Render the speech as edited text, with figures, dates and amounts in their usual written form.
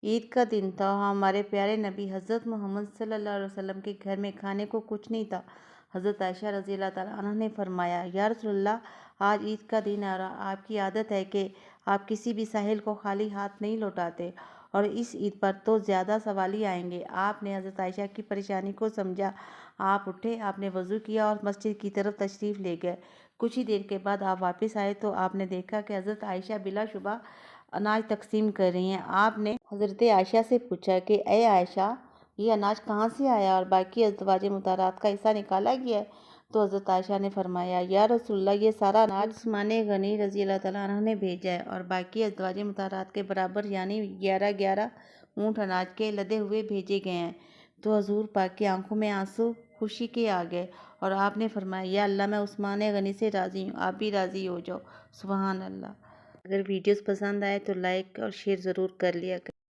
عید کا دن تھا، ہمارے پیارے نبی حضرت محمد صلی اللہ علیہ وسلم کے گھر میں کھانے کو کچھ نہیں تھا۔ حضرت عائشہ رضی اللہ تعالیٰ عنہ نے فرمایا، یا رسول اللہ، آج عید کا دن ہے اور آپ کی عادت ہے کہ آپ کسی بھی سائل کو خالی ہاتھ نہیں لوٹاتے، اور اس عید پر تو زیادہ سوال ہی آئیں گے۔ آپ نے حضرت عائشہ کی پریشانی کو سمجھا، آپ اٹھے، آپ نے وضو کیا اور مسجد کی طرف تشریف لے گئے۔ کچھ ہی دیر کے بعد آپ واپس آئے تو آپ نے دیکھا کہ حضرت عائشہ بلا شبہ اناج تقسیم کر رہی ہیں۔ آپ نے حضرت عائشہ سے پوچھا کہ اے عائشہ، یہ اناج کہاں سے آیا اور باقی ازواج مطہرات کا حصہ نکالا گیا ہے؟ تو حضرت عائشہ نے فرمایا، یا رسول اللہ، یہ سارا اناج عثمان غنی رضی اللہ تعالیٰ عنہ نے بھیجا ہے، اور باقی ازواج مطہرات کے برابر یعنی 11 اونٹ اناج کے لدے ہوئے بھیجے گئے ہیں۔ تو حضور پاک کی آنکھوں میں آنسو خوشی کے آ گئے اور آپ نے فرمایا، یا اللہ، میں عثمان غنی سے راضی ہوں، آپ بھی راضی ہو جاؤ۔ سبحان اللہ۔ اگر ویڈیوز پسند آئے تو لائک اور شیئر ضرور کر لیا کریں۔